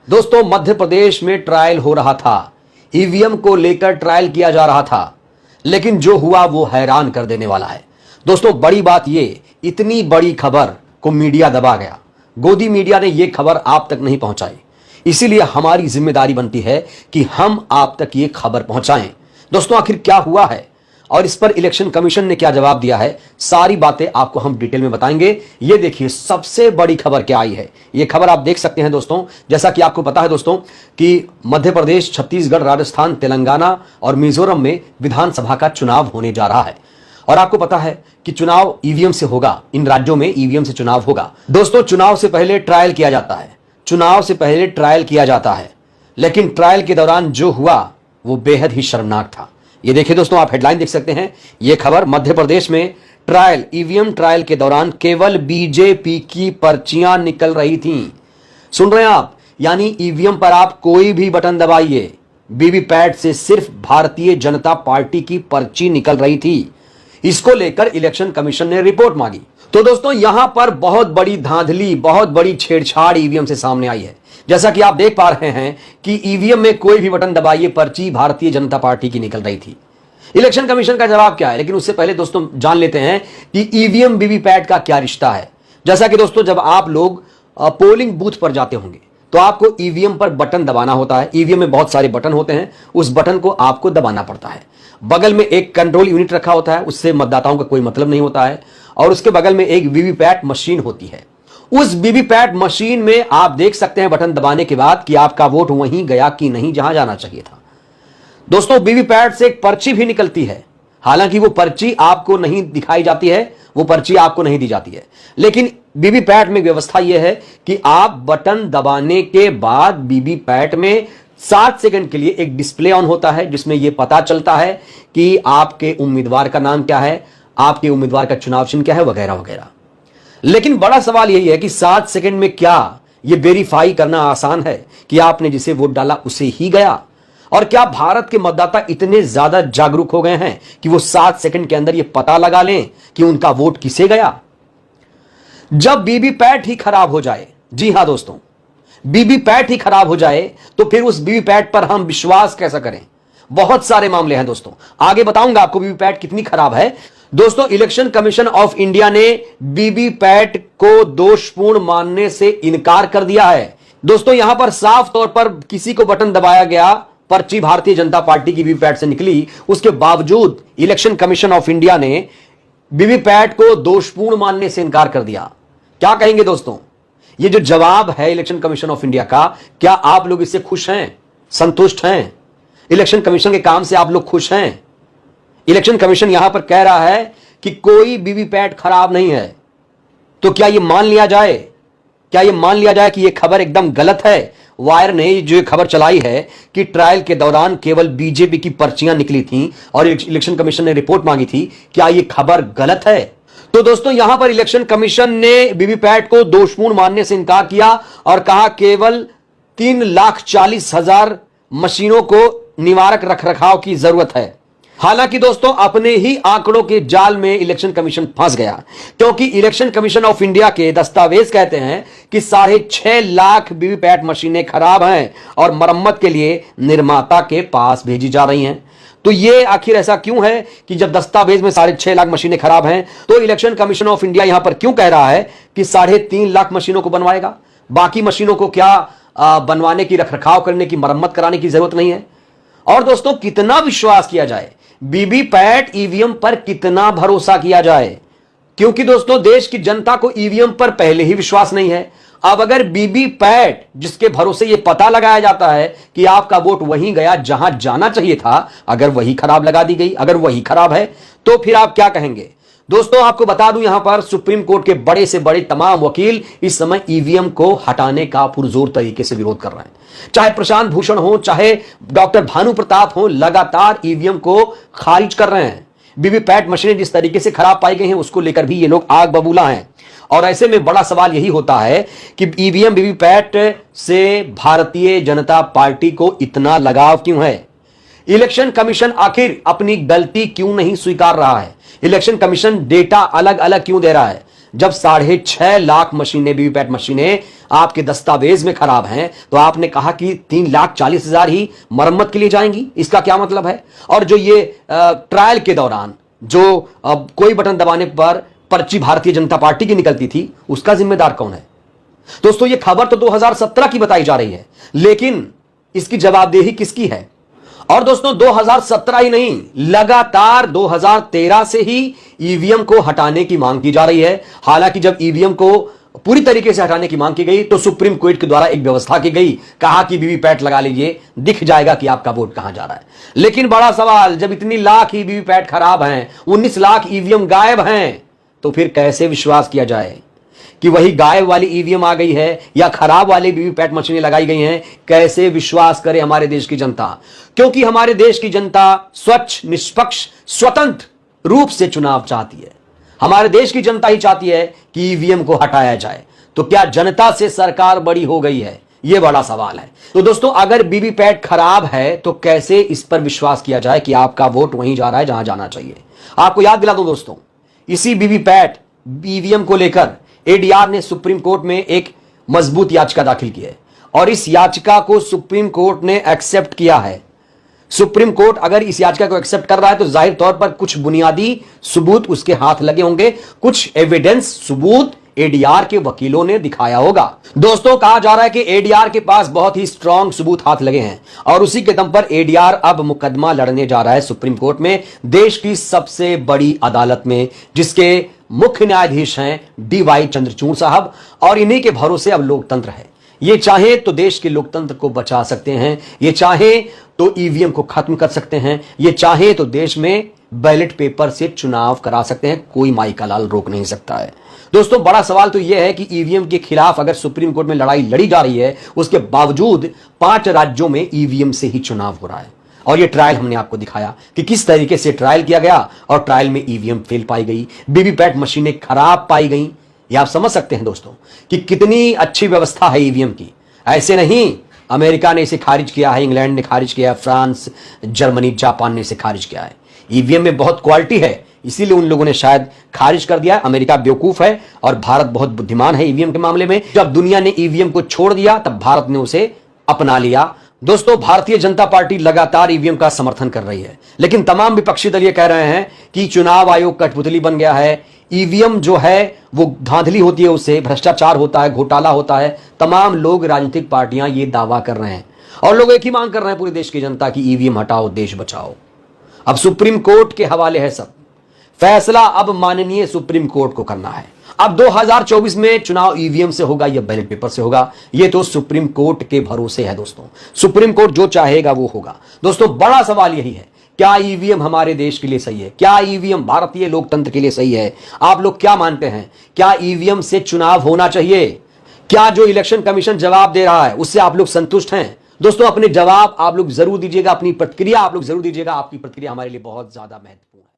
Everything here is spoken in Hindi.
दोस्तों मध्य प्रदेश में ट्रायल हो रहा था, ईवीएम को लेकर ट्रायल किया जा रहा था, लेकिन जो हुआ वो हैरान कर देने वाला है। दोस्तों बड़ी बात ये, इतनी बड़ी खबर को मीडिया दबा गया, गोदी मीडिया ने ये खबर आप तक नहीं पहुंचाई। इसीलिए हमारी जिम्मेदारी बनती है कि हम आप तक ये खबर पहुंचाएं। दोस्तों आखिर क्या हुआ है और इस पर इलेक्शन कमीशन ने क्या जवाब दिया है, सारी बातें आपको हम डिटेल में बताएंगे। ये देखिए सबसे बड़ी खबर क्या आई है, ये खबर आप देख सकते हैं दोस्तों। जैसा कि आपको पता है दोस्तों कि मध्य प्रदेश, छत्तीसगढ़, राजस्थान, तेलंगाना और मिजोरम में विधानसभा का चुनाव होने जा रहा है। और आपको पता है कि चुनाव ईवीएम से होगा, इन राज्यों में ईवीएम से चुनाव होगा। दोस्तों चुनाव से पहले ट्रायल किया जाता है, चुनाव से पहले ट्रायल किया जाता है, लेकिन ट्रायल के दौरान जो हुआ वो बेहद ही शर्मनाक था। ये देखिए दोस्तों, आप हेडलाइन देख सकते हैं, ये खबर मध्य प्रदेश में ट्रायल, ईवीएम ट्रायल के दौरान केवल बीजेपी की पर्चियां निकल रही थीं। सुन रहे हैं आप, यानी ईवीएम पर आप कोई भी बटन दबाइए, वीवीपैट से सिर्फ भारतीय जनता पार्टी की पर्ची निकल रही थी। इसको लेकर इलेक्शन कमीशन ने रिपोर्ट मांगी। तो दोस्तों यहां पर बहुत बड़ी धांधली, बहुत बड़ी छेड़छाड़ ईवीएम से सामने आई है। जैसा कि आप देख पा रहे हैं कि ईवीएम में कोई भी बटन दबाइए, पर्ची भारतीय जनता पार्टी की निकल रही थी। इलेक्शन कमीशन का जवाब क्या है, लेकिन उससे पहले दोस्तों जान लेते हैं कि ईवीएम वीवीपैट का क्या रिश्ता है। जैसा कि दोस्तों जब आप लोग पोलिंग बूथ पर जाते होंगे तो आपको ईवीएम पर बटन दबाना होता है। ईवीएम में बहुत सारे बटन होते हैं, उस बटन को आपको दबाना पड़ता है। बगल में एक कंट्रोल यूनिट रखा होता है, उससे मतदाताओं का कोई मतलब नहीं होता है, और उसके बगल में एक वीवीपैट मशीन होती है। उस वीवीपैट मशीन में आप देख सकते हैं बटन दबाने के बाद कि आपका वोट वहीं गया कि नहीं जहां जाना चाहिए था। दोस्तों वीवीपैट से एक पर्ची भी निकलती है, हालांकि वो पर्ची आपको नहीं दिखाई जाती है, वो पर्ची आपको नहीं दी जाती है, लेकिन वीवीपैट में व्यवस्था यह है कि आप बटन दबाने के बाद वीवीपैट में 7 सेकंड के लिए एक डिस्प्ले ऑन होता है, जिसमें यह पता चलता है कि आपके उम्मीदवार का नाम क्या है, आपके उम्मीदवार का चुनाव चिन्ह क्या है, वगैरह वगैरह। लेकिन बड़ा सवाल यही है कि 7 सेकंड में क्या यह वेरीफाई करना आसान है कि आपने जिसे वोट डाला उसे ही गया? और क्या भारत के मतदाता इतने ज्यादा जागरूक हो गए हैं कि वो 7 सेकंड के अंदर यह पता लगा लें कि उनका वोट किसे गया? जब वीवीपैट ही खराब हो जाए, जी हां दोस्तों, वीवीपैट ही खराब हो जाए तो फिर उस वीवीपैट पर हम विश्वास कैसा करें? बहुत सारे मामले हैं दोस्तों, आगे बताऊंगा आपको वीवीपैट कितनी खराब है। दोस्तों इलेक्शन कमीशन ऑफ इंडिया ने वीवीपैट को दोषपूर्ण मानने से इनकार कर दिया है। दोस्तों यहां पर साफ तौर पर किसी को बटन दबाया गया, पर्ची भारतीय जनता पार्टी की वीवीपैट से निकली, उसके बावजूद इलेक्शन कमीशन ऑफ इंडिया ने वीवीपैट को दोषपूर्ण मानने से इनकार कर दिया। क्या कहेंगे दोस्तों? ये जो जवाब है इलेक्शन कमीशन ऑफ इंडिया का, क्या आप लोग इससे खुश हैं, संतुष्ट हैं? इलेक्शन कमीशन के काम से आप लोग खुश हैं? इलेक्शन कमीशन यहां पर कह रहा है कि कोई वीवीपैट खराब नहीं है, तो क्या यह मान लिया जाए, क्या यह मान लिया जाए कि यह खबर एकदम गलत है? वायर ने जो खबर चलाई है कि ट्रायल के दौरान केवल बीजेपी की पर्चियां निकली थीं और इलेक्शन कमीशन ने रिपोर्ट मांगी थी, क्या यह खबर गलत है? तो दोस्तों यहां पर इलेक्शन कमीशन ने वीवीपैट को दोषपूर्ण मानने से इनकार किया और कहा केवल 3,40,000 मशीनों को निवारक रखरखाव की जरूरत है। हालांकि दोस्तों अपने ही आंकड़ों के जाल में इलेक्शन कमीशन फंस गया, क्योंकि इलेक्शन कमीशन ऑफ इंडिया के दस्तावेज कहते हैं कि 6.5 लाख वीवीपैट मशीनें खराब हैं और मरम्मत के लिए निर्माता के पास भेजी जा रही हैं। तो ये आखिर ऐसा क्यों है कि जब दस्तावेज में 6.5 लाख मशीनें खराब हैं, तो इलेक्शन कमीशन ऑफ इंडिया यहां पर क्यों कह रहा है कि 3.5 लाख मशीनों को बनवाएगा? बाकी मशीनों को क्या बनवाने की, रखरखाव करने की, मरम्मत कराने की जरूरत नहीं है? और दोस्तों कितना विश्वास किया जाए, वीवीपैट ईवीएम पर कितना भरोसा किया जाए? क्योंकि दोस्तों देश की जनता को ईवीएम पर पहले ही विश्वास नहीं है। अब अगर वीवीपैट जिसके भरोसे यह पता लगाया जाता है कि आपका वोट वहीं गया जहां जाना चाहिए था, अगर वही खराब लगा दी गई, अगर वही खराब है, तो फिर आप क्या कहेंगे? दोस्तों आपको बता दूं, यहां पर सुप्रीम कोर्ट के बड़े से बड़े तमाम वकील इस समय ईवीएम को हटाने का पुरजोर तरीके से विरोध कर रहे हैं। चाहे प्रशांत भूषण हो, चाहे डॉक्टर भानु प्रताप हो, लगातार ईवीएम को खारिज कर रहे हैं। वीवीपैट मशीनें जिस तरीके से खराब पाई गई हैं उसको लेकर भी ये लोग आग बबूला हैं। और ऐसे में बड़ा सवाल यही होता है कि ईवीएम वीवीपैट से भारतीय जनता पार्टी को इतना लगाव क्यों है? इलेक्शन कमीशन आखिर अपनी गलती क्यों नहीं स्वीकार रहा है? इलेक्शन कमीशन डेटा अलग अलग क्यों दे रहा है? जब 6.5 लाख मशीनें, वीवीपैट मशीनें आपके दस्तावेज में खराब हैं, तो आपने कहा कि 3,40,000 ही मरम्मत के लिए जाएंगी। इसका क्या मतलब है? और जो ये ट्रायल के दौरान जो कोई बटन दबाने पर पर्ची भारतीय जनता पार्टी की निकलती थी, उसका जिम्मेदार कौन है? दोस्तों ये खबर तो 2017 की बताई जा रही है, लेकिन इसकी जवाबदेही किसकी है? और दोस्तों 2017 ही नहीं, लगातार 2013 से ही ईवीएम को हटाने की मांग की जा रही है। हालांकि जब ईवीएम को पूरी तरीके से हटाने की मांग की गई तो सुप्रीम कोर्ट के द्वारा एक व्यवस्था की गई, कहा कि वीवीपैट लगा लीजिए, दिख जाएगा कि आपका वोट कहां जा रहा है। लेकिन बड़ा सवाल, जब इतनी लाख ही वीवीपैट खराब हैं, 19 लाख ईवीएम गायब हैं, तो फिर कैसे विश्वास किया जाए कि वही गायब वाली ईवीएम आ गई है या खराब वाली वीवीपैट मशीनें लगाई गई हैं? कैसे विश्वास करे हमारे देश की जनता? क्योंकि हमारे देश की जनता स्वच्छ, निष्पक्ष, स्वतंत्र रूप से चुनाव चाहती है। हमारे देश की जनता ही चाहती है कि ईवीएम को हटाया जाए। तो क्या जनता से सरकार बड़ी हो गई है? यह बड़ा सवाल है। तो दोस्तों अगर वीवीपैट खराब है तो कैसे इस पर विश्वास किया जाए कि आपका वोट वहीं जा रहा है जहां जाना चाहिए? आपको याद दिला दूं दोस्तों, इसी वीवीपैट ईवीएम को लेकर एडीआर ने सुप्रीम कोर्ट में एक मजबूत याचिका दाखिल की है और इस याचिका को सुप्रीम कोर्ट ने एक्सेप्ट किया है। सुप्रीम कोर्ट अगर इस याचिका को एक्सेप्ट कर रहा है तो जाहिर तौर पर कुछ बुनियादी सबूत उसके हाथ लगे होंगे, कुछ एविडेंस सबूत एडीआर के वकीलों ने दिखाया होगा। दोस्तों कहा जा रहा है कि एडीआर के पास बहुत ही स्ट्रांग सबूत हाथ लगे हैं और उसी के दम पर एडीआर अब मुकदमा लड़ने जा रहा है सुप्रीम कोर्ट में, देश की सबसे बड़ी अदालत में, जिसके मुख्य न्यायाधीश हैं डीवाई चंद्रचूड़ साहब। और इन्हीं के भरोसे अब लोकतंत्र है। ये चाहे तो देश के लोकतंत्र को बचा सकते हैं, ये चाहे तो ईवीएम को खत्म कर सकते हैं, ये चाहे तो देश में बैलेट पेपर से चुनाव करा सकते हैं। कोई माई का लाल रोक नहीं सकता है। दोस्तों बड़ा सवाल तो यह है कि ईवीएम के खिलाफ अगर सुप्रीम कोर्ट में लड़ाई लड़ी जा रही है, उसके बावजूद 5 राज्यों में ईवीएम से ही चुनाव हो रहा है। और ये ट्रायल हमने आपको दिखाया कि किस तरीके से ट्रायल किया गया और ट्रायल में ईवीएम फेल पाई गई, वीवीपैट मशीनें खराब पाई गई। ये आप समझ सकते हैं दोस्तों कि कितनी अच्छी व्यवस्था है ईवीएम की। ऐसे नहीं अमेरिका ने इसे खारिज किया है, इंग्लैंड ने खारिज किया है, फ्रांस, जर्मनी, जापान ने इसे खारिज किया है। ईवीएम में बहुत क्वालिटी है, इसीलिए उन लोगों ने शायद खारिज कर दिया। अमेरिका बेवकूफ है और भारत बहुत बुद्धिमान है ईवीएम के मामले में। जब दुनिया ने ईवीएम को छोड़ दिया तब भारत ने उसे अपना लिया। दोस्तों भारतीय जनता पार्टी लगातार ईवीएम का समर्थन कर रही है, लेकिन तमाम विपक्षी दल ये कह रहे हैं कि चुनाव आयोग कठपुतली बन गया है, ईवीएम जो है वो धांधली होती है, उससे भ्रष्टाचार होता है, घोटाला होता है। तमाम लोग, राजनीतिक पार्टियां ये दावा कर रहे हैं और लोग एक ही मांग कर रहे हैं पूरे देश की जनता की, ईवीएम हटाओ, देश बचाओ। अब सुप्रीम कोर्ट के हवाले है सब, फैसला अब माननीय सुप्रीम कोर्ट को करना है। अब 2024 में चुनाव ईवीएम से होगा या बैलेट पेपर से होगा, यह तो सुप्रीम कोर्ट के भरोसे है दोस्तों। सुप्रीम कोर्ट जो चाहेगा वो होगा। दोस्तों बड़ा सवाल यही है, क्या ईवीएम हमारे देश के लिए सही है? क्या ईवीएम भारतीय लोकतंत्र के लिए सही है? आप लोग क्या मानते हैं? क्या ईवीएम से चुनाव होना चाहिए? क्या जो इलेक्शन कमीशन जवाब दे रहा है उससे आप लोग संतुष्ट हैं? दोस्तों अपने जवाब आप लोग जरूर दीजिएगा, अपनी प्रतिक्रिया आप लोग जरूर दीजिएगा। आपकी प्रतिक्रिया हमारे लिए बहुत ज्यादा महत्वपूर्ण है।